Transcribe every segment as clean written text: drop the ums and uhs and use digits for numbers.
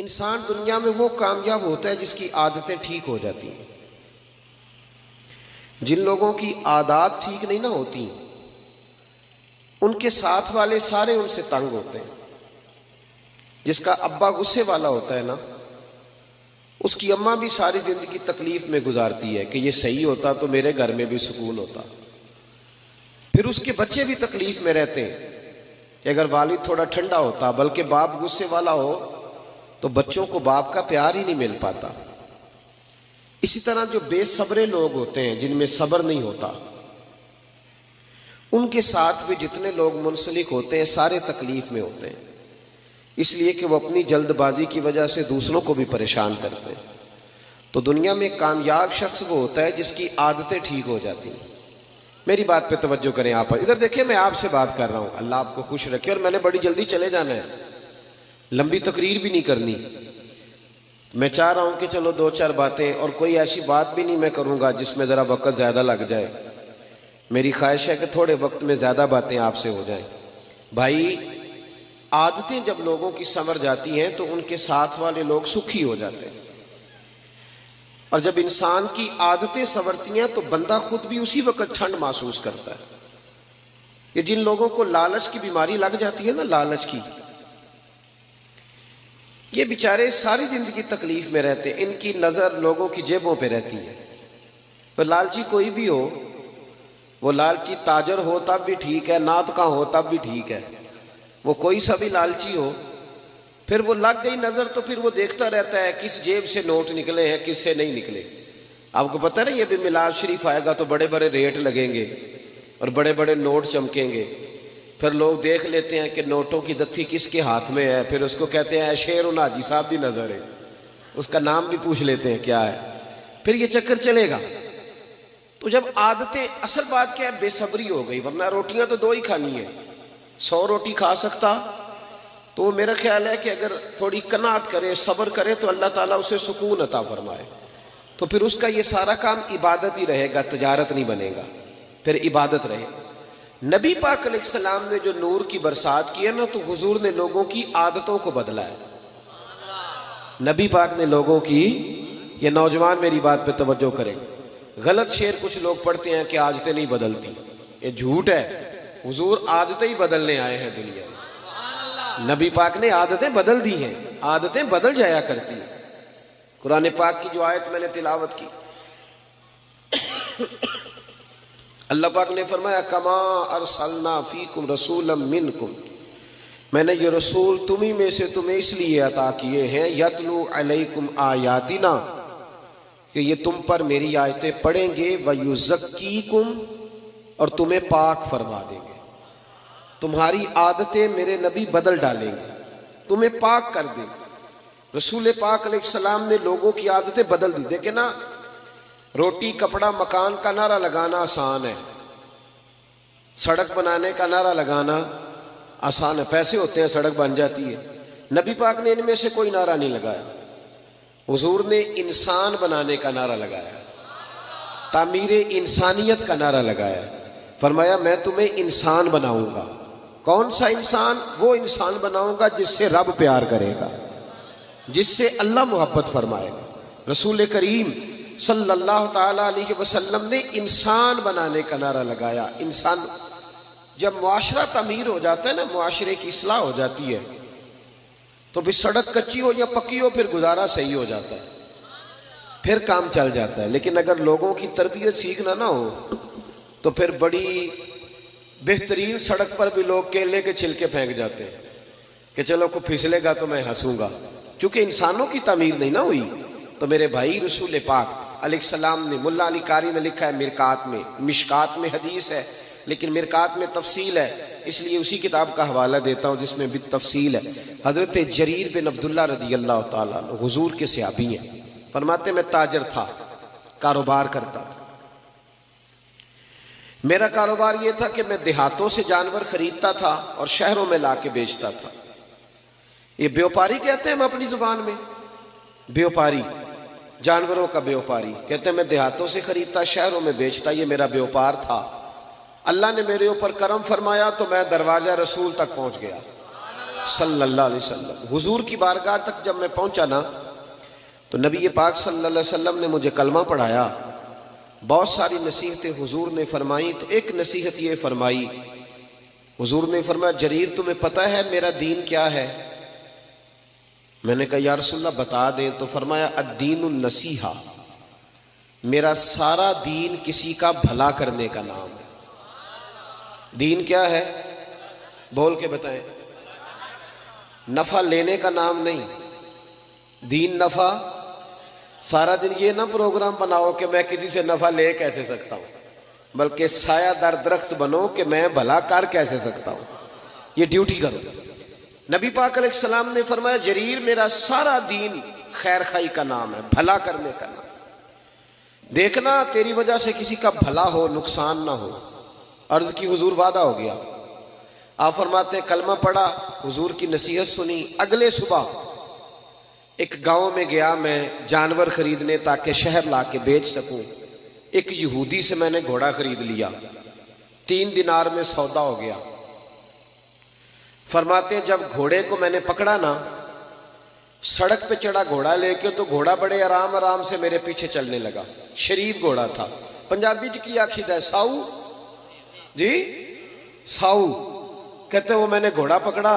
انسان دنیا میں وہ کامیاب ہوتا ہے جس کی عادتیں ٹھیک ہو جاتی ہیں۔ جن لوگوں کی عادات ٹھیک نہیں نہ ہوتی ان کے ساتھ والے سارے ان سے تنگ ہوتے ہیں۔ جس کا ابا غصے والا ہوتا ہے نا، اس کی اماں بھی ساری زندگی تکلیف میں گزارتی ہے کہ یہ صحیح ہوتا تو میرے گھر میں بھی سکون ہوتا۔ پھر اس کے بچے بھی تکلیف میں رہتے ہیں کہ اگر والد تھوڑا ٹھنڈا ہوتا، بلکہ باپ غصے والا ہو تو بچوں کو باپ کا پیار ہی نہیں مل پاتا۔ اسی طرح جو بے صبرے لوگ ہوتے ہیں، جن میں صبر نہیں ہوتا، ان کے ساتھ بھی جتنے لوگ منسلک ہوتے ہیں سارے تکلیف میں ہوتے ہیں، اس لیے کہ وہ اپنی جلد بازی کی وجہ سے دوسروں کو بھی پریشان کرتے ہیں۔ تو دنیا میں کامیاب شخص وہ ہوتا ہے جس کی عادتیں ٹھیک ہو جاتی ہیں۔ میری بات پہ توجہ کریں، آپ ادھر دیکھیں، میں آپ سے بات کر رہا ہوں، اللہ آپ کو خوش رکھے، اور میں نے بڑی جلدی چلے جانا ہے، لمبی تقریر بھی نہیں کرنی۔ میں چاہ رہا ہوں کہ چلو دو چار باتیں، اور کوئی ایسی بات بھی نہیں میں کروں گا جس میں ذرا وقت زیادہ لگ جائے۔ میری خواہش ہے کہ تھوڑے وقت میں زیادہ باتیں آپ سے ہو جائیں۔ بھائی، عادتیں جب لوگوں کی سنور جاتی ہیں تو ان کے ساتھ والے لوگ سکھی ہو جاتے ہیں، اور جب انسان کی عادتیں سنورتی ہیں تو بندہ خود بھی اسی وقت ٹھنڈ محسوس کرتا ہے۔ یہ جن لوگوں کو لالچ کی بیماری لگ جاتی ہے نا، لالچ کی، یہ بیچارے ساری زندگی تکلیف میں رہتے ہیں، ان کی نظر لوگوں کی جیبوں پہ رہتی ہے۔ تو لالچی کوئی بھی ہو، وہ لالچی تاجر ہو تب بھی ٹھیک ہے، نعت کا ہو تب بھی ٹھیک ہے، وہ کوئی سا بھی لالچی ہو، پھر وہ لگ گئی نظر تو پھر وہ دیکھتا رہتا ہے کس جیب سے نوٹ نکلے ہیں، کس سے نہیں نکلے۔ آپ کو پتہ ہے نا، یہ بھی میلاد شریف آئے گا تو بڑے بڑے ریٹ لگیں گے اور بڑے بڑے نوٹ چمکیں گے، پھر لوگ دیکھ لیتے ہیں کہ نوٹوں کی دتھی کس کے ہاتھ میں ہے، پھر اس کو کہتے ہیں شیر و حاجی صاحب دی نظر ہے، اس کا نام بھی پوچھ لیتے ہیں کیا ہے، پھر یہ چکر چلے گا۔ تو جب عادتیں، اصل بات کیا ہے، بے صبری ہو گئی، ورنہ روٹیاں تو دو ہی کھانی ہیں۔ 100 روٹی کھا سکتا، تو میرا خیال ہے کہ اگر تھوڑی قناعت کرے، صبر کرے تو اللہ تعالیٰ اسے سکون عطا فرمائے، تو پھر اس کا یہ سارا کام عبادت ہی رہے گا، تجارت نہیں بنے گا، پھر عبادت رہے گا۔ نبی پاک علیہ السلام نے جو نور کی برسات کی ہے نا، تو حضور نے لوگوں کی عادتوں کو بدلا ہے۔ نبی پاک نے لوگوں کی، یہ نوجوان میری بات پہ توجہ کریں، غلط شعر کچھ لوگ پڑھتے ہیں کہ عادتیں نہیں بدلتی، یہ جھوٹ ہے۔ حضور عادتیں ہی بدلنے آئے ہیں دنیا میں، نبی پاک نے عادتیں بدل دی ہیں، عادتیں بدل جایا کرتی ہیں۔ قرآن پاک کی جو آیت میں نے تلاوت کی، اللہ پاک نے فرمایا کما ارسلنا فیکم رسولا منکم، میں نے یہ رسول تمہیں میں سے تمہیں اس لیے عطا کیے ہیں، یتلو علیکم آیاتنا، کہ یہ تم پر میری آیتیں پڑھیں گے، ویزکیکم، اور تمہیں پاک فرما دیں گے۔ تمہاری عادتیں میرے نبی بدل ڈالیں گے، تمہیں پاک کر دیں گے۔ رسول پاک علیہ السلام نے لوگوں کی عادتیں بدل دی۔ دیکھیں نا، روٹی کپڑا مکان کا نعرہ لگانا آسان ہے، سڑک بنانے کا نعرہ لگانا آسان ہے، پیسے ہوتے ہیں سڑک بن جاتی ہے۔ نبی پاک نے ان میں سے کوئی نعرہ نہیں لگایا، حضور نے انسان بنانے کا نعرہ لگایا، تعمیر انسانیت کا نعرہ لگایا، فرمایا میں تمہیں انسان بناؤں گا۔ کون سا انسان؟ وہ انسان بناؤں گا جس سے رب پیار کرے گا، جس سے اللہ محبت فرمائے گا۔ رسول کریم صلی اللہ تعالی علیہ وسلم نے انسان بنانے کا نعرہ لگایا۔ انسان، جب معاشرہ تعمیر ہو جاتا ہے نا، معاشرے کی اصلاح ہو جاتی ہے، تو بھی سڑک کچی ہو یا پکی ہو، پھر گزارا صحیح ہو جاتا ہے، پھر کام چل جاتا ہے۔ لیکن اگر لوگوں کی تربیت سیکھنا نہ ہو تو پھر بڑی بہترین سڑک پر بھی لوگ کیلے کے چھلکے پھینک جاتے ہیں کہ چلو کوئی پھسلے گا تو میں ہنسوں گا، کیونکہ انسانوں کی تعمیر نہیں نہ ہوئی۔ تو میرے بھائی، رسول پاک علیہ السلام نے، ملا علی قاری نے لکھا ہے مرکات میں، مشکات میں حدیث ہے لیکن مرکات میں تفصیل ہے، اس لیے اسی کتاب کا حوالہ دیتا ہوں جس میں بھی تفصیل ہے۔ حضرت جریر بن عبداللہ رضی اللہ تعالیٰ عنہ حضور کے صحابی ہیں، فرماتے میں تاجر تھا، کاروبار کرتا تھا۔ میرا کاروبار یہ تھا کہ میں دیہاتوں سے جانور خریدتا تھا اور شہروں میں لا کے بیچتا تھا۔ یہ بیوپاری کہتے ہیں ہم اپنی زبان میں، بیوپاری، جانوروں کا بیوپاری کہتے ہیں۔ میں دیہاتوں سے خریدتا، شہروں میں بیچتا، یہ میرا بیوپار تھا۔ اللہ نے میرے اوپر کرم فرمایا تو میں دروازہ رسول تک پہنچ گیا۔ صلی اللہ علیہ وسلم۔ حضور کی بارگاہ تک جب میں پہنچا نا تو نبی پاک صلی اللہ علیہ وسلم نے مجھے کلمہ پڑھایا، بہت ساری نصیحتیں حضور نے فرمائی، تو ایک نصیحت یہ فرمائی، حضور نے فرمایا جریر تمہیں پتہ ہے میرا دین کیا ہے؟ میں نے کہا یا رسول اللہ بتا دیں، تو فرمایا الدین النصیحہ، میرا سارا دین کسی کا بھلا کرنے کا نام ہے۔ دین کیا ہے؟ بول کے بتائیں۔ نفع لینے کا نام نہیں، دین نفع۔ سارا دن یہ نہ پروگرام بناؤ کہ میں کسی سے نفع لے کیسے سکتا ہوں، بلکہ سایہ در درخت بنو کہ میں بھلا کر کیسے سکتا ہوں، یہ ڈیوٹی کرو۔ نبی پاک علیہ السلام نے فرمایا جریر میرا سارا دین خیر خائی کا نام ہے، بھلا کرنے کا نام، دیکھنا تیری وجہ سے کسی کا بھلا ہو، نقصان نہ ہو۔ عرض کی حضور وعدہ ہو گیا۔ آپ فرماتے ہیں کلمہ پڑھا، حضور کی نصیحت سنی، اگلے صبح ایک گاؤں میں گیا میں جانور خریدنے تاکہ شہر لا کے بیچ سکوں۔ ایک یہودی سے میں نے گھوڑا خرید لیا، 3 دینار میں سودا ہو گیا۔ فرماتے ہیں جب گھوڑے کو میں نے پکڑا نا، سڑک پہ چڑھا گھوڑا لے کے، تو گھوڑا بڑے آرام آرام سے میرے پیچھے چلنے لگا۔ شریف گھوڑا تھا، پنجابی کی آخید ہے ساؤ، جی ساؤ کہتے ہیں۔ وہ میں نے گھوڑا پکڑا،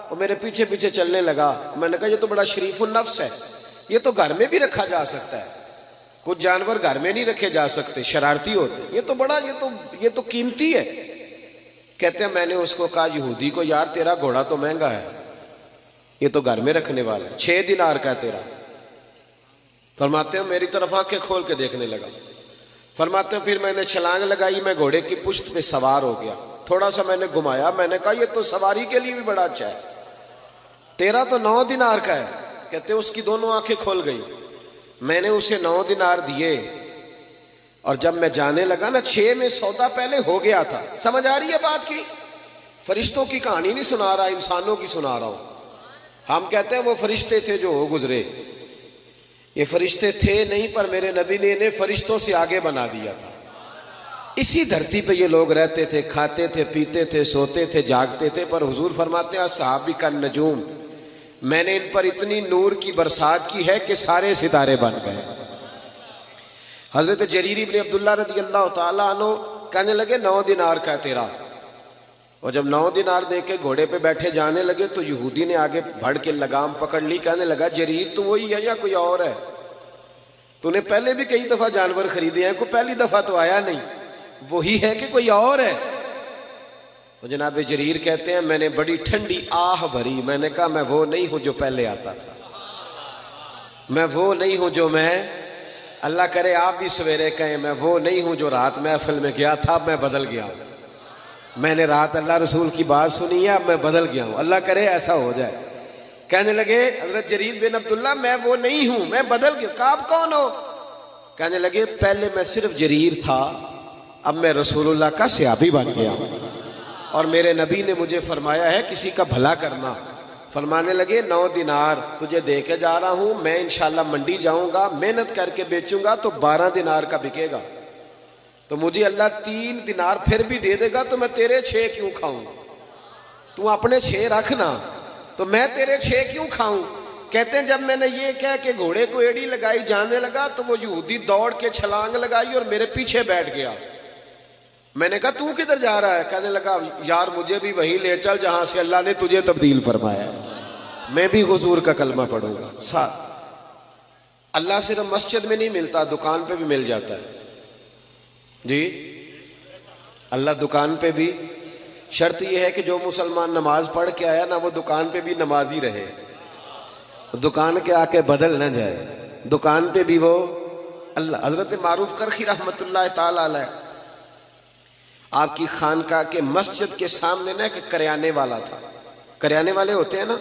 وہ میرے پیچھے پیچھے چلنے لگا۔ میں نے کہا یہ تو بڑا شریف النفس ہے، یہ تو گھر میں بھی رکھا جا سکتا ہے، کچھ جانور گھر میں نہیں رکھے جا سکتے، شرارتی ہوتے، یہ تو بڑا یہ تو قیمتی ہے۔ کہتے ہیں میں نے اس کو کہا یہودی کو یار تیرا گھوڑا تو مہنگا ہے، یہ تو گھر میں رکھنے والا ہے، 6 دینار کا ہے تیرا۔ فرماتے ہیں میری طرف آنکھیں کھول کے دیکھنے لگا۔ فرماتے ہیں پھر میں نے چھلانگ لگائی، میں گھوڑے کی پشت پہ سوار ہو گیا، تھوڑا سا میں نے گھمایا، میں نے کہا یہ تو سواری کے لیے بھی بڑا اچھا ہے، تیرا تو 9 دینار کا ہے۔ کہتے ہیں اس کی دونوں آنکھیں کھول گئی۔ میں نے اسے 9 دینار دیے، اور جب میں جانے لگا نا 6 میں سودا پہلے ہو گیا تھا۔ سمجھ آ رہی ہے بات کی؟ فرشتوں کی کہانی نہیں سنا رہا، انسانوں کی سنا رہا ہوں۔ ہم کہتے ہیں وہ فرشتے تھے جو ہو گزرے، یہ فرشتے تھے نہیں، پر میرے نبی نے انہیں فرشتوں سے آگے بنا دیا تھا۔ اسی دھرتی پہ یہ لوگ رہتے تھے، کھاتے تھے، پیتے تھے، سوتے تھے، جاگتے تھے، پر حضور فرماتے ہیں صحابی کا نجوم، میں نے ان پر اتنی نور کی برسات کی ہے کہ سارے ستارے بن گئے۔ حضرت جریر بن عبداللہ رضی اللہ تعالیٰ عنہ کہنے لگے 9 دینار کا ہے تیرا، اور جب 9 دینار دے کے گھوڑے پہ بیٹھے جانے لگے تو یہودی نے آگے بڑھ کے لگام پکڑ لی، کہنے لگا جریر تو وہی ہے یا کوئی اور ہے؟ تو نے پہلے بھی کئی دفعہ جانور خریدے ہیں، کوئی پہلی دفعہ تو آیا نہیں، وہی ہے کہ کوئی اور ہے؟ تو جناب جریر کہتے ہیں میں نے بڑی ٹھنڈی آہ بھری، میں نے کہا میں وہ نہیں ہوں جو پہلے آتا تھا، میں وہ نہیں ہوں جو میں، اللہ کرے آپ بھی سویرے کہیں میں وہ نہیں ہوں جو رات محفل میں گیا تھا، اب میں بدل گیا ہوں، میں نے رات اللہ رسول کی بات سنی ہے، اب میں بدل گیا ہوں، اللہ کرے ایسا ہو جائے۔ کہنے لگے حضرت جریر بن عبداللہ میں وہ نہیں ہوں، میں بدل گیا۔ کہا آپ کون ہو؟ کہنے لگے پہلے میں صرف جریر تھا، اب میں رسول اللہ کا صحابی بن گیا ہوں، اور میرے نبی نے مجھے فرمایا ہے کسی کا بھلا کرنا۔ فرمانے لگے 9 دینار تجھے دے کے جا رہا ہوں، میں انشاءاللہ منڈی جاؤں گا، محنت کر کے بیچوں گا تو 12 دینار کا بکے گا، تو مجھے اللہ 3 دینار پھر بھی دے دے گا، تو میں تیرے 6 کیوں کھاؤں؟ تو اپنے 6 رکھنا، تو میں تیرے 6 کیوں کھاؤں؟ کہتے ہیں جب میں نے یہ کہہ کہ گھوڑے کو ایڑی لگائی جانے لگا تو وہ یہودی دوڑ کے چھلانگ لگائی اور میرے پیچھے بیٹھ گیا۔ میں نے کہا تو کدھر جا رہا ہے؟ کہنے لگا یار مجھے بھی وہیں لے چل جہاں سے اللہ نے تجھے تبدیل فرمایا، میں بھی حضور کا کلمہ پڑھوں گا۔ ساتھ اللہ صرف مسجد میں نہیں ملتا، دکان پہ بھی مل جاتا ہے جی، اللہ دکان پہ بھی۔ شرط یہ ہے کہ جو مسلمان نماز پڑھ کے آیا نا وہ دکان پہ بھی نمازی رہے، دکان کے آ کے بدل نہ جائے، دکان پہ بھی وہ اللہ۔ حضرت معروف کرخی رحمت اللہ تعالی علیہ، آپ کی خانقاہ کے مسجد کے سامنے نا ایک کریانے والا تھا، کریانے والے ہوتے ہیں نا،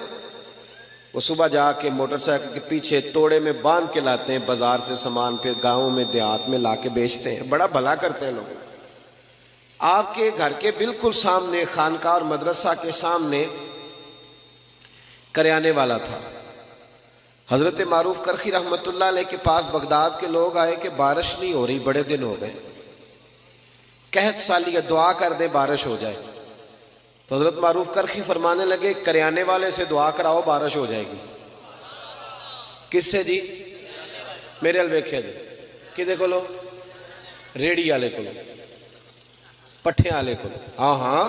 وہ صبح جا کے موٹر سائیکل کے پیچھے توڑے میں باندھ کے لاتے ہیں بازار سے سامان، پھر گاؤں میں دیہات میں لا کے بیچتے ہیں، بڑا بھلا کرتے ہیں لوگ۔ آپ کے گھر کے بالکل سامنے خانقاہ اور مدرسہ کے سامنے کریانے والا تھا۔ حضرت معروف کرخی رحمت اللہ علیہ کے پاس بغداد کے لوگ آئے کہ بارش نہیں ہو رہی، بڑے دن ہو گئے، قحط سالی ہے، دعا کر دیں بارش ہو جائے۔ تو حضرت معروف کرخی فرمانے لگے کریانے والے سے دعا کراؤ بارش ہو جائے گی. کس سے جی؟ میرے الویکھیا جی کدے کولو؟ ریڑی والے کولو، پٹھے والے کولو. ہاں ہاں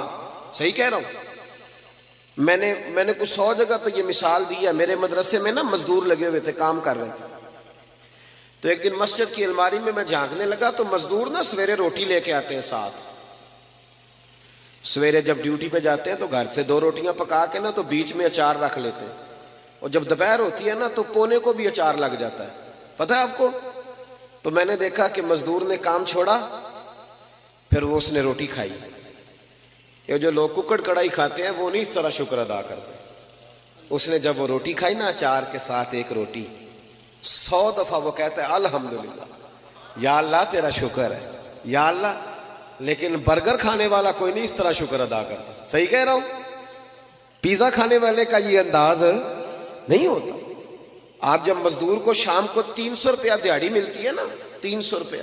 صحیح کہہ رہا ہوں. میں نے کچھ 100 جگہ پہ یہ مثال دی ہے. میرے مدرسے میں نا مزدور لگے ہوئے تھے، کام کر رہے تھے. تو ایک دن مسجد کی الماری میں جھانکنے لگا تو مزدور نا سویرے روٹی لے کے آتے ہیں ساتھ. سویرے جب ڈیوٹی پہ جاتے ہیں تو گھر سے 2 روٹیاں پکا کے نا تو بیچ میں اچار رکھ لیتے ہیں، اور جب دوپہر ہوتی ہے نا تو پونے کو بھی اچار لگ جاتا ہے. پتہ ہے آپ کو؟ تو میں نے دیکھا کہ مزدور نے کام چھوڑا، پھر وہ اس نے روٹی کھائی. یہ جو لوگ ککڑ کڑائی کھاتے ہیں وہ نہیں اس طرح شکر ادا کرتے. اس نے جب وہ روٹی کھائی نا اچار کے ساتھ ایک روٹی، 100 دفعہ وہ کہتا ہے الحمدللہ، یا اللہ تیرا شکر ہے، یا اللہ. لیکن برگر کھانے والا کوئی نہیں اس طرح شکر ادا کرتا. صحیح کہہ رہا ہوں؟ پیزا کھانے والے کا یہ انداز نہیں ہوتا. آپ جب مزدور کو شام کو 300 روپیہ دیہڑی ملتی ہے نا، 300 روپیہ،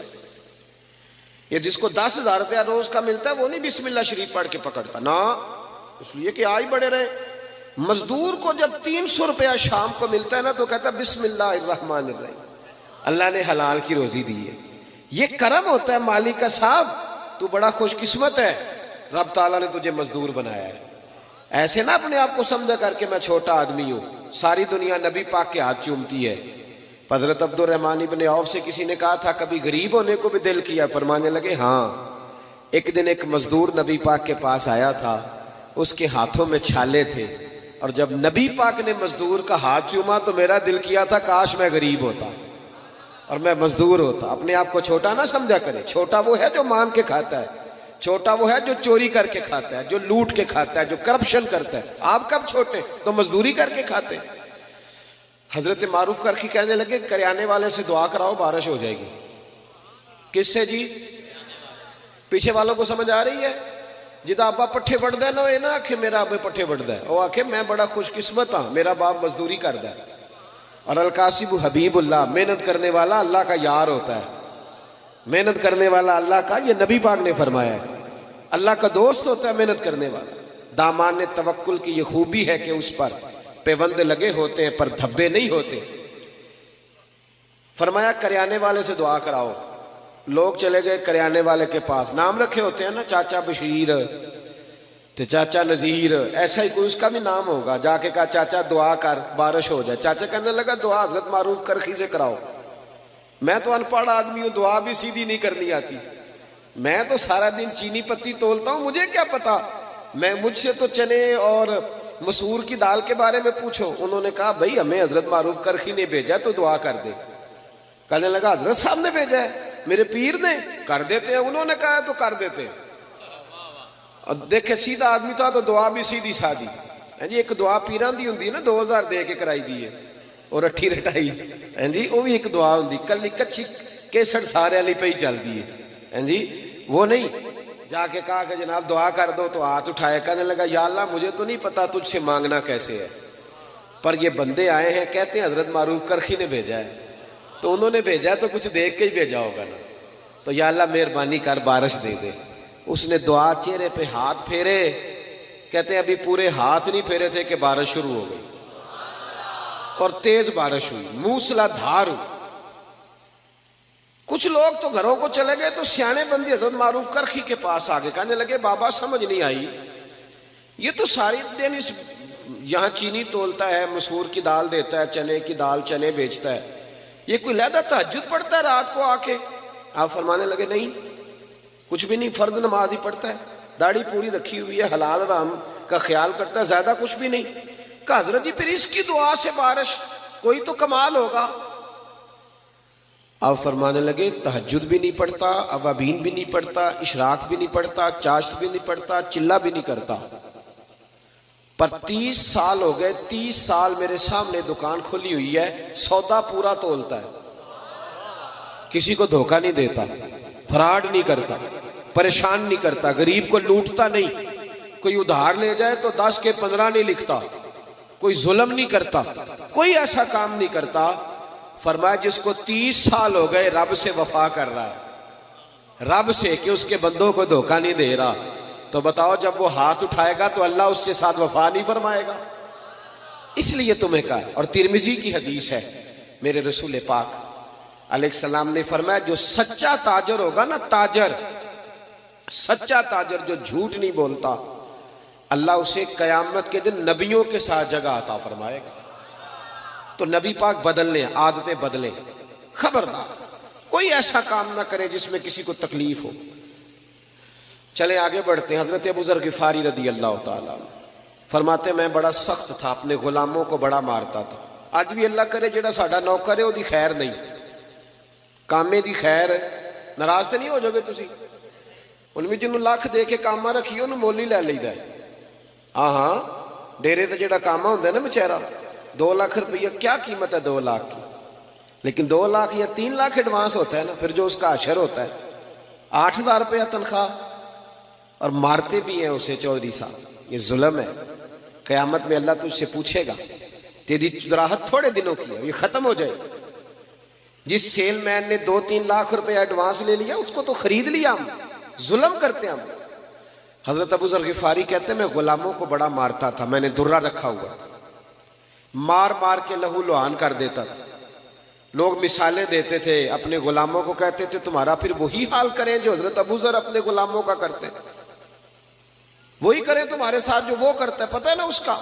یہ جس کو 10,000 روپیہ روز کا ملتا ہے وہ نہیں بسم اللہ شریف پڑھ کے پکڑتا نا، اس لیے کہ آج بڑے رہے. مزدور کو جب 300 روپیہ شام کو ملتا ہے نا تو کہتا ہے بسم اللہ الرحمن الرحیم، اللہ نے حلال کی روزی دی ہے. یہ کرم ہوتا ہے مالک کا. صاحب تو بڑا خوش قسمت ہے، رب تعالیٰ نے تجھے مزدور بنایا ہے. ایسے نہ اپنے آپ کو سمجھا کر کے میں چھوٹا آدمی ہوں. ساری دنیا نبی پاک کے ہاتھ چومتی ہے. حضرت عبد الرحمن بن عوف سے کسی نے کہا تھا کبھی غریب ہونے کو بھی دل کیا؟ فرمانے لگے ہاں. ایک دن ایک مزدور نبی پاک کے پاس آیا تھا، اس کے ہاتھوں میں چھالے تھے، اور جب نبی پاک نے مزدور کا ہاتھ چوما تو میرا دل کیا تھا کاش میں غریب ہوتا اور میں مزدور ہوتا. اپنے آپ کو چھوٹا نہ سمجھا کرے. چھوٹا وہ ہے جو مانگ کے کھاتا ہے، چھوٹا وہ ہے جو چوری کر کے کھاتا ہے، جو لوٹ کے کھاتا ہے، جو کرپشن کرتا ہے. آپ کب چھوٹے؟ تو مزدوری کر کے کھاتے. حضرت معروف کرخی کہنے لگے کریانے والے سے دعا کراؤ بارش ہو جائے گی. کس سے جی؟ پیچھے والوں کو سمجھ آ رہی ہے؟ جدا ابا پٹھے بڑھتا ہے نا یہ نہ آکھے میرا ابا پٹھے بڑھتا ہے، وہ آکھے میں بڑا خوش قسمت ہاں میرا باپ مزدوری کرتا ہے. اور القاسب حبیب اللہ، محنت کرنے والا اللہ کا یار ہوتا ہے. محنت کرنے والا اللہ کا، یہ نبی پاک نے فرمایا ہے، اللہ کا دوست ہوتا ہے محنت کرنے والا. دامان توکل کی یہ خوبی ہے کہ اس پر پیوند لگے ہوتے ہیں پر دھبے نہیں ہوتے. فرمایا کریانے والے سے دعا کراؤ. لوگ چلے گئے کریانے والے کے پاس. نام رکھے ہوتے ہیں نا، چاچا بشیر تے چاچا نذیر، ایسا ہی کوئی اس کا بھی نام ہوگا. جا کے کہا چاچا دعا کر بارش ہو جائے. چاچا کہنے لگا دعا حضرت معروف کرخی سے کراؤ. میں تو ان پڑھ آدمی ہوں، دعا بھی سیدھی نہیں کرنی آتی. میں تو سارا دن چینی پتی تولتا ہوں، مجھے کیا پتا. مجھ سے تو چنے اور مسور کی دال کے بارے میں پوچھو. انہوں نے کہا بھائی ہمیں حضرت معروف کرخی نے بھیجا تو دعا کر دے. کہنے لگا حضرت صاحب نے بھیجا ہے، میرے پیر نے؟ کر دیتے ہیں، انہوں نے کہا ہے تو کر دیتے ہیں. اور دیکھے سیدھا آدمی تو دعا بھی سیدھی سادھی. جی ایک دعا پیران دی ہوندی ہے نا، 2000 دے کے کرائی دی ہے اور اٹھی رٹائی. جی وہ بھی ایک دعا ہوندی، کلی کچھی کیسٹ سارے والی پہ ہی چل دی ہے. جی وہ نہیں. جا کے کہا کہ جناب دعا کر دو تو ہاتھ اٹھائے. کہنے لگا یا اللہ مجھے تو نہیں پتا تجھ سے مانگنا کیسے ہے، پر یہ بندے آئے ہیں کہتے ہیں حضرت معروف کرخی نے بھیجا ہے، تو انہوں نے بھیجا تو کچھ دیکھ کے ہی بھیجا ہوگا نا. تو یا اللہ مہربانی کر بارش دے دے. اس نے دعا چہرے پہ ہاتھ پھیرے. کہتے ہیں ابھی پورے ہاتھ نہیں پھیرے تھے کہ بارش شروع ہو گئی اور تیز بارش ہوئی، موسلا دھار ہوئی. کچھ لوگ تو گھروں کو چلے گئے تو سیانے بندی حضرت معروف کرخی کے پاس آگے. کہنے لگے بابا سمجھ نہیں آئی، یہ تو ساری دن اس یہاں چینی تولتا ہے، مسور کی دال دیتا ہے، چنے کی دال چنے بیچتا ہے، یہ کوئی لہذا تہجد پڑھتا ہے رات کو آ کے؟ آپ فرمانے لگے نہیں کچھ بھی نہیں، فرض نماز ہی پڑھتا ہے، داڑھی پوری رکھی ہوئی ہے، حلال حرام کا خیال کرتا ہے، زیادہ کچھ بھی نہیں. کہ حضرت جی پھر اس کی دعا سے بارش، کوئی تو کمال ہوگا. آپ فرمانے لگے تہجد بھی نہیں پڑھتا، اوابین بھی نہیں پڑھتا، اشراق بھی نہیں پڑھتا، چاشت بھی نہیں پڑھتا، چلہ بھی نہیں کرتا، پر 30 سال ہو گئے، 30 سال میرے سامنے دکان کھلی ہوئی ہے، سودا پورا تولتا ہے، کسی کو دھوکہ نہیں دیتا، فراڈ نہیں کرتا، پریشان نہیں کرتا، غریب کو لوٹتا نہیں، کوئی ادھار لے جائے تو 10 کے 15 نہیں لکھتا، کوئی ظلم نہیں کرتا، کوئی ایسا کام نہیں کرتا. فرمایا جس کو 30 سال ہو گئے رب سے وفا کر رہا ہے، رب سے کہ اس کے بندوں کو دھوکہ نہیں دے رہا، تو بتاؤ جب وہ ہاتھ اٹھائے گا تو اللہ اس کے ساتھ وفا نہیں فرمائے گا؟ اس لیے تمہیں کہا. اور ترمذی کی حدیث ہے، میرے رسول پاک علیہ السلام نے فرمایا جو سچا تاجر ہوگا نا، تاجر، سچا تاجر جو جھوٹ نہیں بولتا، اللہ اسے قیامت کے دن نبیوں کے ساتھ جگہ عطا فرمائے گا. تو نبی پاک بدل لیں، عادتیں بدلیں. خبردار کوئی ایسا کام نہ کرے جس میں کسی کو تکلیف ہو. چلیں آگے بڑھتے ہیں. حضرت ابو ذر غفاری رضی اللہ تعالیٰ عنہ فرماتے میں بڑا سخت تھا، اپنے غلاموں کو بڑا مارتا تھا. اج بھی اللہ کرے جڑا ساڈا نوکر ہے وہ خیر نہیں، کامے دی خیر ناراض تو نہیں ہو جاؤ گے تسی؟ ان میں جنوں لاکھ دے کے کاما رکھیے انہوں مول ہی لے لیدا ہے. ہاں ڈیرے تے جڑا کاما ہوندا ہے نا بیچارہ، 2 لاکھ روپیہ کیا قیمت ہے 2 لاکھ کی، لیکن 2 لاکھ یا 3 لاکھ ایڈوانس ہوتا ہے نا، پھر جو اس کا اشر ہوتا ہے 8,000 روپیہ تنخواہ، اور مارتے بھی ہیں اسے. چودھری صاحب یہ ظلم ہے. قیامت میں اللہ تجھ سے پوچھے گا تیری راحت تھوڑے دنوں کی ہے، یہ ختم ہو جائے. جس سیل مین نے 2-3 لاکھ روپے ایڈوانس لے لیا اس کو تو خرید لیا ہم. ظلم کرتے ہیں ہم. حضرت ابو ذر غفاری کہتے ہیں میں غلاموں کو بڑا مارتا تھا، میں نے درہ رکھا ہوا تھا، مار مار کے لہو لہان کر دیتا تھا. لوگ مثالیں دیتے تھے، اپنے غلاموں کو کہتے تھے تمہارا پھر وہی حال کریں جو حضرت ابو ذر اپنے غلاموں کا کرتے ہیں، وہی کریں تمہارے ساتھ جو وہ کرتا ہے، پتہ ہے نا اس کا.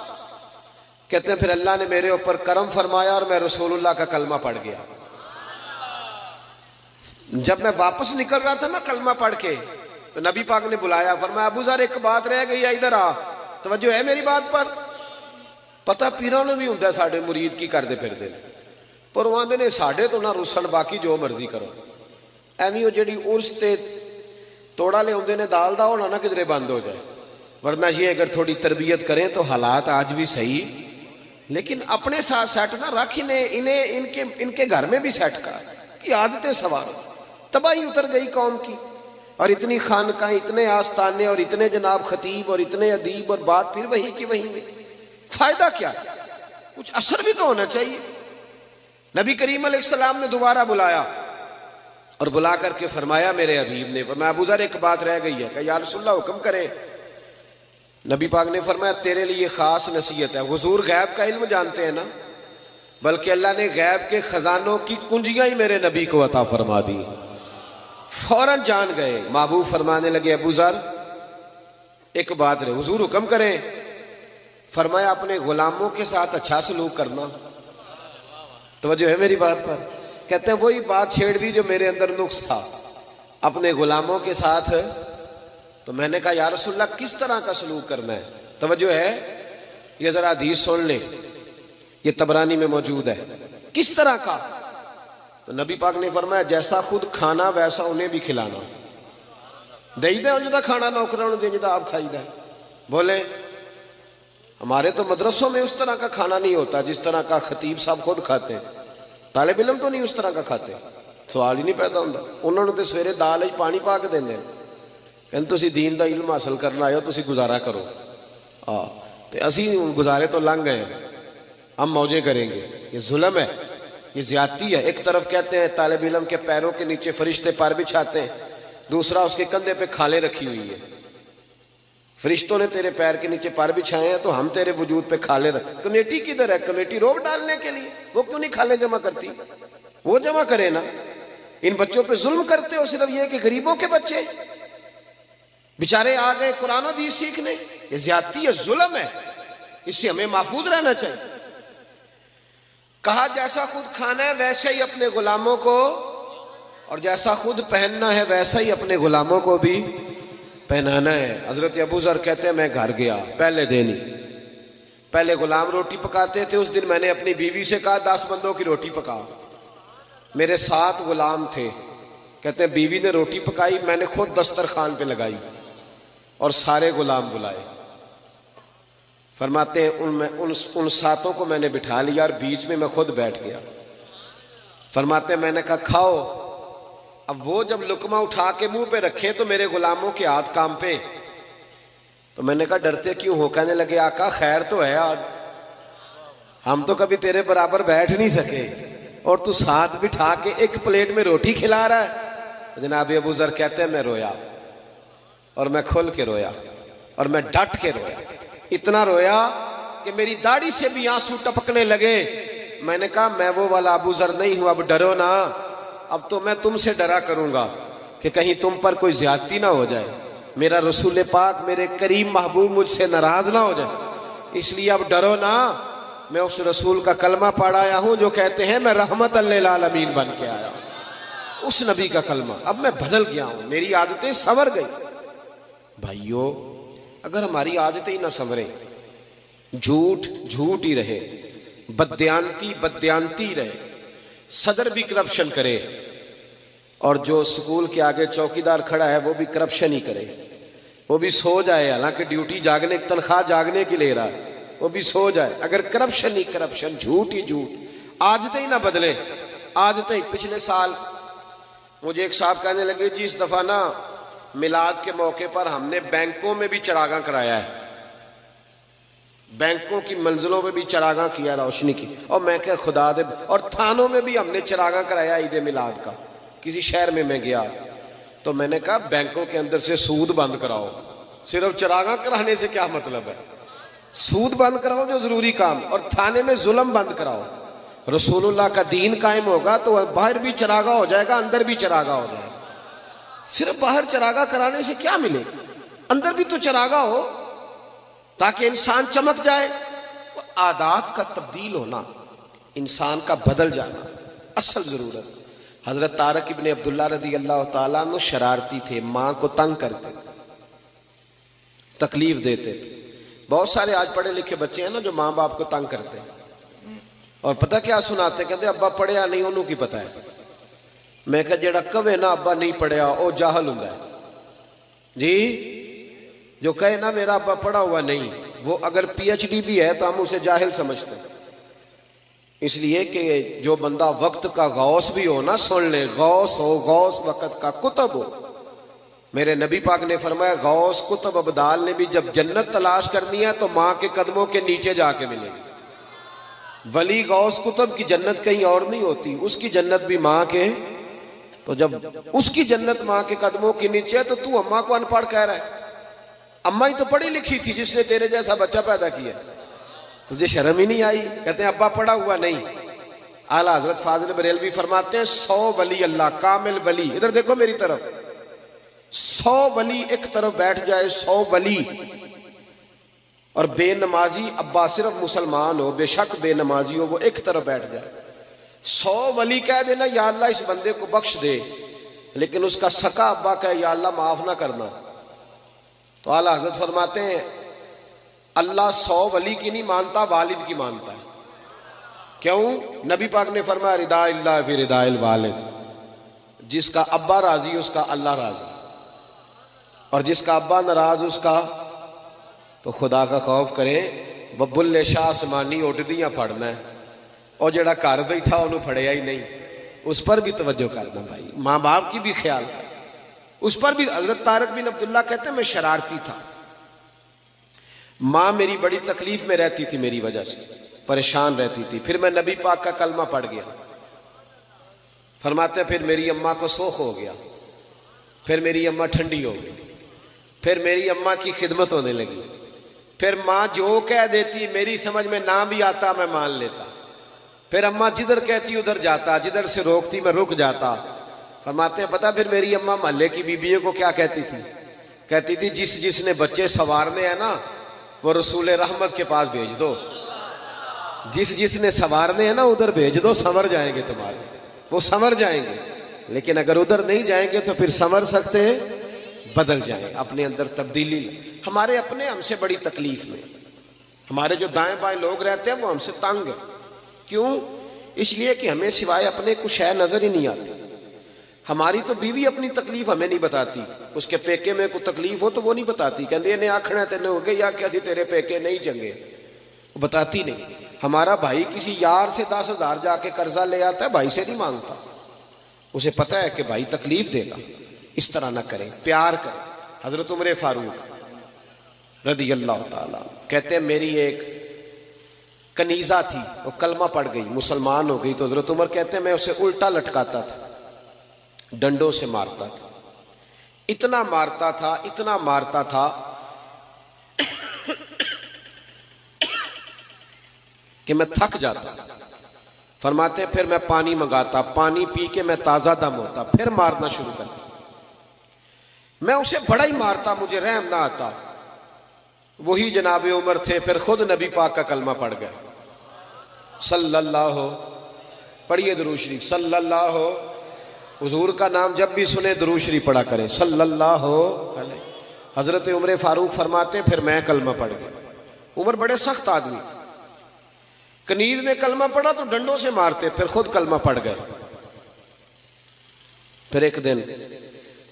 کہتے ہیں پھر اللہ نے میرے اوپر کرم فرمایا اور میں رسول اللہ کا کلمہ پڑھ گیا. جب میں واپس نکل رہا تھا نا کلمہ پڑھ کے، تو نبی پاک نے بلایا، فرمایا ابو ذر ایک بات رہ گئی ہے، ادھر آ. توجہ ہے میری بات پر؟ پتہ پیراں نوں بھی ہوندا ہے ساڈے مرید کی کردے پھردے نے، پر وہ آندے نے ساڈے تو نہ رسن، باقی جو مرضی کرو. ایویں وہ جڑی عرس تے توڑا لے ہوندے نے دال دا ہونا نہ کدھرے بند ہو جائے. ورنہ یہ اگر تھوڑی تربیت کریں تو حالات آج بھی صحیح، لیکن اپنے ساتھ سیٹ نہ رکھ، انہیں ان کے گھر میں بھی سیٹ کر کی عادتیں سوارو. تباہی اتر گئی قوم کی، اور اتنی خانقاہیں، اتنے آستانے، اور اتنے جناب خطیب، اور اتنے ادیب، اور بات پھر وہیں کی وہیں میں. فائدہ کیا؟ کچھ اثر بھی تو ہونا چاہیے. نبی کریم علیہ السلام نے دوبارہ بلایا اور بلا کر کے فرمایا میرے حبیب نے، فرمایا ابو ذر ایک بات رہ گئی ہے. کہ یا رسول اللہ حکم کریں. نبی پاک نے فرمایا تیرے لیے خاص نصیحت ہے. حضور غیب کا علم جانتے ہیں نا، بلکہ اللہ نے غیب کے خزانوں کی کنجیاں ہی میرے نبی کو عطا فرما دی. فوراً جان گئے. محبوب فرمانے لگے ابو ذر ایک بات رہے. حضور حکم کریں. فرمایا اپنے غلاموں کے ساتھ اچھا سلوک کرنا. توجہ ہے میری بات پر؟ کہتے ہیں وہی بات چھیڑ دی جو میرے اندر نقص تھا، اپنے غلاموں کے ساتھ. تو میں نے کہا یا رسول اللہ کس طرح کا سلوک کرنا ہے؟ توجہ ہے، یہ ذرا حدیث سن لیں، یہ طبرانی میں موجود ہے. کس طرح کا؟ تو نبی پاک نے فرمایا جیسا خود کھانا ویسا انہیں بھی کھلانا. دئی دے جدا کھانا نوکروں دے جدا آپ کھائی دے. بولے ہمارے تو مدرسوں میں اس طرح کا کھانا نہیں ہوتا جس طرح کا خطیب صاحب خود کھاتے ہیں. طالب علم تو نہیں اس طرح کا کھاتے. سوال ہی نہیں پیدا ہوتا. انہوں نے تو سویرے دال ہی پانی پا کے دینے، کہتے تسی دین دا علم حاصل کرنا آئے ہو، تسی گزارا کرو. تے اسی گزارے تو لنگ گئے، ہم موجیں کریں گے. یہ ظلم ہے، یہ زیادتی ہے. ایک طرف کہتے ہیں طالب علم کے پیروں کے نیچے فرشتے پر بچھاتے ہیں، دوسرا اس کے کندھے پہ کھالیں رکھی ہوئی ہے. فرشتوں نے تیرے پیر کے نیچے پر بچھائے ہیں تو ہم تیرے وجود پہ کھالیں رکھ. کمیٹی کدھر ہے؟ کمیٹی روب ڈالنے کے لیے. وہ کیوں نہیں کھالیں جمع کرتی؟ وہ جمع کرے نا. ان بچوں پہ ظلم کرتے ہو صرف یہ کہ غریبوں کے بچے بیچارے آ گئے قرآن و حدیث سیکھنے. یہ زیادتی ہے، ظلم ہے. اس سے ہمیں محفوظ رہنا چاہیے. کہا جیسا خود کھانا ہے ویسے ہی اپنے غلاموں کو، اور جیسا خود پہننا ہے ویسا ہی اپنے غلاموں کو بھی پہنانا ہے. حضرت ابو ذر کہتے ہیں میں گھر گیا پہلے دن ہی. پہلے غلام روٹی پکاتے تھے. اس دن میں نے اپنی بیوی سے کہا 10 بندوں کی روٹی پکا. میرے 7 غلام تھے. کہتے ہیں بیوی نے روٹی پکائی، میں نے خود دسترخوان پہ لگائی اور سارے غلام بلائے. فرماتے ہیں ان 7 کو میں نے بٹھا لیا اور بیچ میں خود بیٹھ گیا. فرماتے ہیں میں نے کہا کھاؤ. اب وہ جب لقمہ اٹھا کے منہ پہ رکھے تو میرے غلاموں کے ہاتھ کام پہ. تو میں نے کہا ڈرتے کیوں ہو؟ کہنے لگے آقا خیر تو ہے آج، ہم تو کبھی تیرے برابر بیٹھ نہیں سکے اور تو ساتھ بٹھا کے ایک پلیٹ میں روٹی کھلا رہا ہے. جناب ابو ذر کہتے ہیں میں رویا اور میں کھل کے رویا. اور میں ڈٹ کے رویا، اتنا رویا کہ میری داڑھی سے بھی آنسو ٹپکنے لگے۔ میں نے کہا میں وہ والا ابو ذر نہیں ہوں، اب ڈرو نا، اب تو میں تم سے ڈرا کروں گا کہ کہیں تم پر کوئی زیادتی نہ ہو جائے، میرا رسول پاک میرے کریم محبوب مجھ سے ناراض نہ ہو جائے، اس لیے اب ڈرو نا۔ میں اس رسول کا کلمہ پڑھ آیا ہوں جو کہتے ہیں میں رحمت للعالمین بن کے آیا ہوں، اس نبی کا کلمہ۔ اب میں بدل گیا ہوں، میری عادتیں سنور گئی۔ بھائیو، اگر ہماری عادتیں ہی نہ سنوریں، جھوٹ جھوٹ ہی رہے، بدیانتی بدیانتی رہے، صدر بھی کرپشن کرے، اور جو سکول کے آگے چوکیدار کھڑا ہے وہ بھی کرپشن ہی کرے، وہ بھی سو جائے، حالانکہ ڈیوٹی جاگنے تنخواہ جاگنے کی لے رہا ہے، وہ بھی سو جائے، اگر کرپشن ہی کرپشن، جھوٹ ہی جھوٹ، عادتیں ہی نہ بدلے، عادتیں۔ پچھلے سال مجھے ایک صاحب کہنے لگے جی اس دفعہ نا میلاد کے موقع پر ہم نے بینکوں میں بھی چراغاں کرایا ہے، بینکوں کی منزلوں میں بھی چراغاں کیا، روشنی کی، اور میں کہ خدا دے، اور تھانوں میں بھی ہم نے چراغاں کرایا عید میلاد کا۔ کسی شہر میں گیا تو میں نے کہا بینکوں کے اندر سے سود بند کراؤ، صرف چراغاں کرانے سے کیا مطلب ہے، سود بند کراؤ جو ضروری کام، اور تھانے میں ظلم بند کراؤ۔ رسول اللہ کا دین قائم ہوگا تو باہر بھی چراغاں ہو جائے گا، اندر بھی چراغاں ہو جائے گا۔ صرف باہر چراغاں کرانے سے کیا ملے، اندر بھی تو چراغاں ہو تاکہ انسان چمک جائے۔ عادات کا تبدیل ہونا، انسان کا بدل جانا اصل ضرورت۔ حضرت طارق ابن عبداللہ رضی اللہ تعالیٰ عنہ شرارتی تھے، ماں کو تنگ کرتے تھے، تکلیف دیتے تھے۔ بہت سارے آج پڑھے لکھے بچے ہیں نا جو ماں باپ کو تنگ کرتے ہیں، اور پتہ کیا سناتے، کہتے ابا پڑھیا نہیں انہوں کی پتہ ہے۔ میں کہا جیڑا کہے نا ابا نہیں پڑھیا او جاہل ہوں ہے جی، جو کہے نا میرا ابا پڑھا ہوا نہیں، وہ اگر پی ایچ ڈی بھی ہے تو ہم اسے جاہل سمجھتے ہیں۔ اس لیے کہ جو بندہ وقت کا غوث بھی ہو نا، سن لے، غوث ہو، غوث وقت کا کتب ہو۔ میرے نبی پاک نے فرمایا غوث کتب ابدال نے بھی جب جنت تلاش کرنی ہے تو ماں کے قدموں کے نیچے جا کے ملے گی۔ ولی غوث کتب کی جنت کہیں اور نہیں ہوتی، اس کی جنت بھی ماں کے، تو جب اس کی جنت ماں کے قدموں کے نیچے ہے تو اماں کو ان پڑھ کہہ رہا ہے؟ اماں ہی تو پڑھی لکھی تھی جس نے تیرے جیسا بچہ پیدا کیا، تجھے شرم ہی نہیں آئی؟ کہتے ہیں ابا پڑھا ہوا نہیں۔ اعلیٰ حضرت فاضل بریلوی فرماتے ہیں 100 ولی اللہ، کامل ولی، ادھر دیکھو میری طرف، 100 ولی ایک طرف بیٹھ جائے، 100 ولی، اور بے نمازی ابا صرف مسلمان ہو، بے شک بے نمازی ہو، وہ ایک طرف بیٹھ جائے، 100 ولی کہہ دینا یا اللہ اس بندے کو بخش دے، لیکن اس کا سکا ابا کہے یا اللہ معاف نہ کرنا، تو اعلیٰ حضرت فرماتے ہیں اللہ 100 ولی کی نہیں مانتا، والد کی مانتا ہے۔ کیوں؟ نبی پاک نے فرمایا رضا اللہ فی رضا الوالد، جس کا ابا راضی اس کا اللہ راضی، اور جس کا ابا ناراض اس کا، تو خدا کا خوف کریں، ببل شاہ آسمانی اٹھدیاں پڑھنا ہے، اور جڑا گھر بیٹھا انہوں پڑھیا ہی نہیں، اس پر بھی توجہ کرنا بھائی، ماں باپ کی بھی خیال ہے، اس پر بھی۔ حضرت طارق بن عبداللہ کہتے ہیں میں شرارتی تھا، ماں میری بڑی تکلیف میں رہتی تھی، میری وجہ سے پریشان رہتی تھی، پھر میں نبی پاک کا کلمہ پڑھ گیا، فرماتے ہیں پھر میری اماں کو سوخ ہو گیا، پھر میری اماں ٹھنڈی ہو گئی، پھر میری اماں کی خدمت ہونے لگی، پھر ماں جو کہہ دیتی میری سمجھ میں نہ بھی آتا میں مان لیتا، پھر اماں جدھر کہتی ادھر جاتا، جدھر سے روکتی میں رک جاتا۔ فرماتے ہیں پتہ پھر میری اماں محلے کی بیویوں کو کیا کہتی تھی؟ کہتی تھی جس نے بچے سنوارنے ہیں نا وہ رسول رحمت کے پاس بھیج دو، جس نے سنوارنے ہیں نا ادھر بھیج دو، سنور جائیں گے تمہارے، وہ سنور جائیں گے، لیکن اگر ادھر نہیں جائیں گے تو پھر سنور سکتے ہیں، بدل جائیں، اپنے اندر تبدیلی۔ ہمارے اپنے ہم سے بڑی تکلیف میں، ہمارے جو دائیں بائیں لوگ رہتے ہیں وہ ہم سے تنگ ہیں، کیوں؟ اس لیے کہ ہمیں سوائے اپنے کچھ ہے نظر ہی نہیں آتی۔ ہماری تو بیوی اپنی تکلیف ہمیں نہیں بتاتی، اس کے پیکے میں کوئی تکلیف ہو تو وہ نہیں بتاتی، کہتے ہیں آکھنا تینے ہو گئے یا کیا تھی تیرے پیکے نہیں چنگے، وہ بتاتی نہیں۔ ہمارا بھائی کسی یار سے 10,000 جا کے قرضہ لے آتا ہے، بھائی سے نہیں مانگتا، اسے پتہ ہے کہ بھائی تکلیف دے گا، اس طرح نہ کریں، پیار کریں۔ حضرت عمر فاروق رضی اللہ تعالیٰ کہتے ہیں میری ایک کنیزہ تھی، وہ کلمہ پڑھ گئی، مسلمان ہو گئی، تو حضرت عمر کہتے ہیں میں اسے الٹا لٹکاتا تھا، ڈنڈوں سے مارتا تھا، اتنا مارتا تھا کہ میں تھک جاتا. فرماتے پھر میں پانی منگاتا, پانی پی کے میں تازہ دم ہوتا, پھر مارنا شروع کرتا. میں اسے بڑا ہی مارتا, مجھے رحم نہ آتا. وہی جناب عمر تھے, پھر خود نبی پاک کا کلمہ پڑھ گئے. صلی اللہ, پڑھیے درود شریف. صلی اللہ, حضور کا نام جب بھی سنے درود شریف پڑھا کریں. صلی اللہ علیہ. حضرت عمر فاروق فرماتے پھر میں کلمہ پڑھ گیا. عمر بڑے سخت آدمی, کنیز نے کلمہ پڑھا تو ڈنڈوں سے مارتے, پھر خود کلمہ پڑھ گئے. پھر ایک دن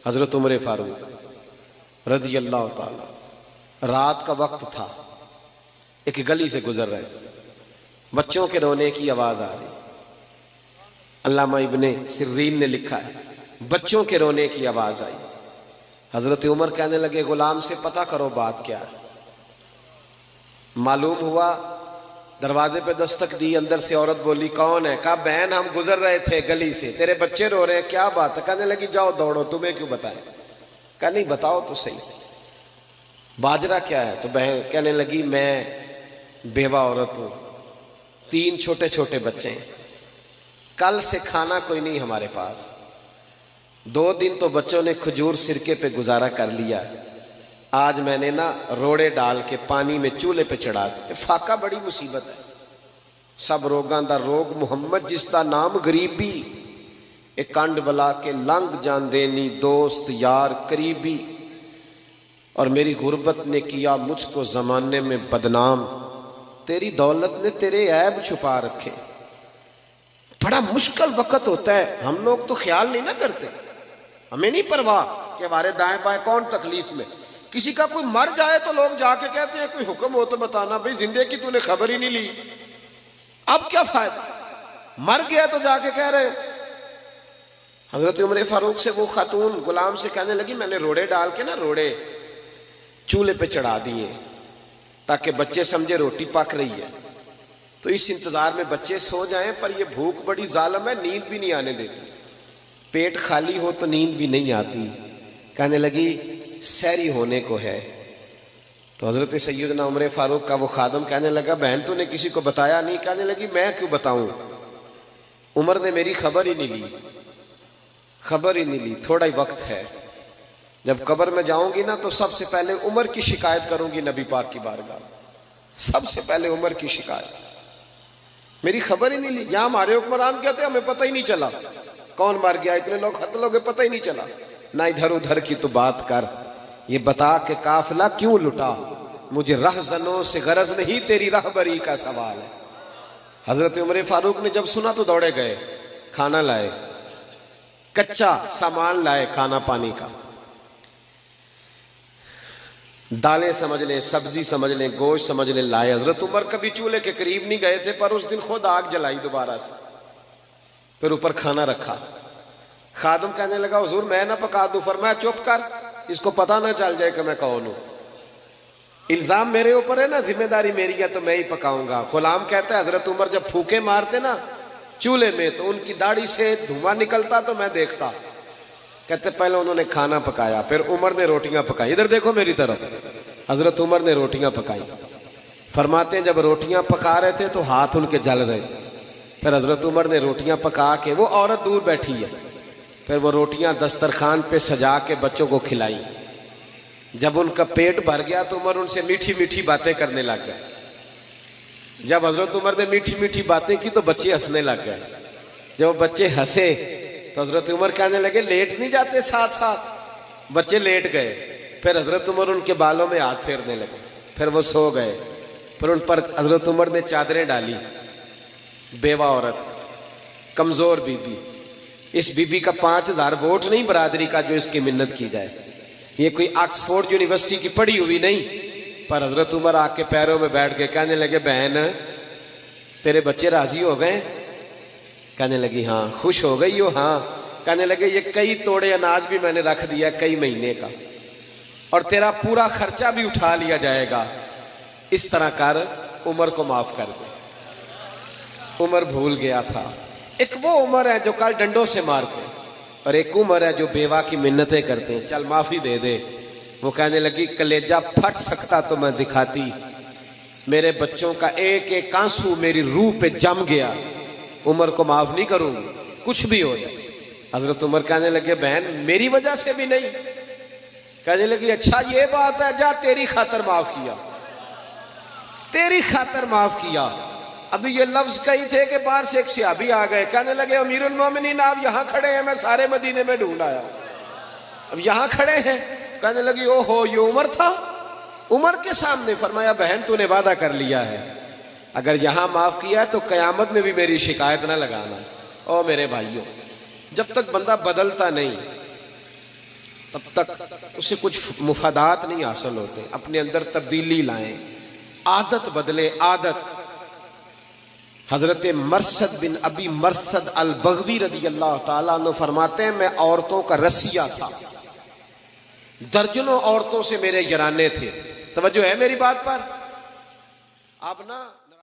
حضرت عمر فاروق رضی اللہ تعالی, رات کا وقت تھا, ایک گلی سے گزر رہے, بچوں کے رونے کی آواز آ رہی. علامہ ابن سرین نے لکھا ہے بچوں کے رونے کی آواز آئی. حضرت عمر کہنے لگے غلام سے پتہ کرو بات کیا ہے. معلوم ہوا, دروازے پہ دستک دی, اندر سے عورت بولی کون ہے؟ کہا بہن ہم گزر رہے تھے گلی سے, تیرے بچے رو رہے ہیں, کیا بات ہے؟ کہنے لگی جاؤ دوڑو, تمہیں کیوں بتائیں. کہا نہیں بتاؤ تو صحیح, باجرہ کیا ہے؟ تو بہن کہنے لگی میں بیوہ عورت ہوں, 3 چھوٹے چھوٹے بچے ہیں, کل سے کھانا کوئی نہیں ہمارے پاس, 2 دن تو بچوں نے کھجور سرکے پہ گزارا کر لیا, آج میں نے نا روڑے ڈال کے پانی میں چولہے پہ چڑھا دیا. فاقہ بڑی مصیبت ہے, سب روگاں دا روگ محمد جس دا نام غریبی, ایک کنڈ بلا کے لنگ جان دینی دوست یار قریبی, اور میری غربت نے کیا مجھ کو زمانے میں بدنام, تیری دولت نے تیرے عیب چھپا رکھے. بڑا مشکل وقت ہوتا ہے, ہم لوگ تو خیال نہیں نہ کرتے, ہمیں نہیں پرواہ کہ ہمارے دائیں بائیں کون تکلیف میں. کسی کا کوئی مر جائے تو لوگ جا کے کہتے ہیں کوئی حکم ہو تو بتانا, بھئی زندے کی تو نے خبر ہی نہیں لی, اب کیا فائدہ, مر گیا تو جا کے کہہ رہے. حضرت عمر فاروق سے وہ خاتون غلام سے کہنے لگی میں نے روڑے ڈال کے نا روڑے چولہے پہ چڑھا دیے تاکہ بچے سمجھے روٹی پک رہی ہے, تو اس انتظار میں بچے سو جائیں, پر یہ بھوک بڑی ظالم ہے, نیند بھی نہیں آنے دیتی, پیٹ خالی ہو تو نیند بھی نہیں آتی. کہنے لگی سحری ہونے کو ہے. تو حضرت سیدنا عمر فاروق کا وہ خادم کہنے لگا بہن تو نے کسی کو بتایا نہیں؟ کہنے لگی میں کیوں بتاؤں, عمر نے میری خبر ہی نہیں لی, خبر ہی نہیں لی, تھوڑا ہی وقت ہے, جب قبر میں جاؤں گی نا تو سب سے پہلے عمر کی شکایت کروں گی نبی پاک کی بارگاہ, سب سے پہلے عمر کی شکایت, میری خبر ہی نہیں لی. یہاں ہمارے حکمران کہتے ہمیں پتہ ہی نہیں چلا کون مر گیا, اتنے لوگ قتل ہو گئے پتہ ہی نہیں چلا. نہ ادھر ادھر کی تو بات کر, یہ بتا کہ قافلہ کیوں لٹا, مجھے رہزنوں سے غرض نہیں تیری رہبری کا سوال ہے. حضرت عمر فاروق نے جب سنا تو دوڑے گئے, کھانا لائے, کچا سامان لائے کھانا پانی کا, دالیں سمجھ لیں, سبزی سمجھ لیں, گوشت سمجھ لیں, لائے. حضرت عمر کبھی چولہے کے قریب نہیں گئے تھے, پر اس دن خود آگ جلائی دوبارہ سے, پھر اوپر کھانا رکھا. خادم کہنے لگا حضور میں نہ پکا دوں, فرمایا چپ کر, اس کو پتہ نہ چل جائے کہ میں کون ہوں, الزام میرے اوپر ہے نا, ذمہ داری میری ہے تو میں ہی پکاؤں گا. غلام کہتا ہے حضرت عمر جب پھوکے مارتے نا چولہے میں تو ان کی داڑھی سے دھواں نکلتا تو میں دیکھتا. کہتے پہلے انہوں نے کھانا پکایا, پھر عمر نے روٹیاں پکائی. ادھر دیکھو میری طرف, حضرت عمر نے روٹیاں پکائی. فرماتے ہیں جب روٹیاں پکا رہے تھے تو ہاتھ ان کے جل رہے, پھر حضرت عمر نے روٹیاں پکا کے, وہ عورت دور بیٹھی ہے, پھر وہ روٹیاں دسترخوان پہ سجا کے بچوں کو کھلائی. جب ان کا پیٹ بھر گیا تو عمر ان سے میٹھی میٹھی باتیں کرنے لگ گئے. جب حضرت عمر نے میٹھی میٹھی باتیں کی تو بچے ہنسنے لگ گئے. جب بچے ہنسے تو حضرت عمر کہنے لگے لیٹ نہیں جاتے ساتھ ساتھ, بچے لیٹ گئے. پھر حضرت عمر ان کے بالوں میں ہاتھ پھیرنے لگے, پھر وہ سو گئے. پھر ان پر حضرت عمر نے چادریں ڈالی. بیوہ عورت, کمزور بی بی, اس بی بی کا 5000 ووٹ نہیں برادری کا جو اس کی منت کی جائے, یہ کوئی آکسفورڈ یونیورسٹی کی پڑھی ہوئی نہیں. پر حضرت عمر آ کے پیروں میں بیٹھ کے کہنے لگے بہن تیرے بچے راضی ہو گئے؟ کہنے لگی ہاں. خوش ہو گئی ہو؟ ہاں. کہنے لگے یہ کئی توڑے اناج بھی میں نے رکھ دیا کئی مہینے کا, اور تیرا پورا خرچہ بھی اٹھا لیا جائے گا, اس طرح کر عمر کو معاف کر دے. عمر بھول گیا تھا. ایک وہ عمر ہے جو کل ڈنڈوں سے مارتے, اور ایک عمر ہے جو بیوہ کی منتیں کرتے ہیں, چل معافی دے دے. وہ کہنے لگی کلیجہ پھٹ سکتا تو میں دکھاتی, میرے بچوں کا ایک ایک آنسو میری روح پہ جم گیا، عمر کو معاف نہیں کروں گی کچھ بھی ہو جائے۔ حضرت عمر کہنے لگے بہن میری وجہ سے بھی نہیں؟ کہنے لگی اچھا یہ بات ہے، جا تیری خاطر معاف کیا، تیری خاطر معاف کیا۔ ابھی یہ لفظ کہی تھے کہ باہر سے ایک صحابی آ گئے، کہنے لگے امیر المومنین آپ یہاں کھڑے ہیں، میں سارے مدینے میں ڈھونڈ آیا، اب یہاں کھڑے ہیں۔ کہنے لگی او ہو یہ عمر تھا؟ عمر کے سامنے؟ فرمایا بہن تو نے وعدہ کر لیا ہے، اگر یہاں معاف کیا ہے تو قیامت میں بھی میری شکایت نہ لگانا۔ او میرے بھائیوں، جب تک بندہ بدلتا نہیں تب تک اسے کچھ مفادات نہیں حاصل ہوتے۔ اپنے اندر تبدیلی لائیں، عادت بدلے، عادت۔ حضرت مرثد بن ابی مرثد البغوی رضی اللہ تعالیٰ عنہ فرماتے ہیں میں عورتوں کا رسیہ تھا، درجنوں عورتوں سے میرے یرانے تھے۔ توجہ ہے میری بات پر؟ آپ نا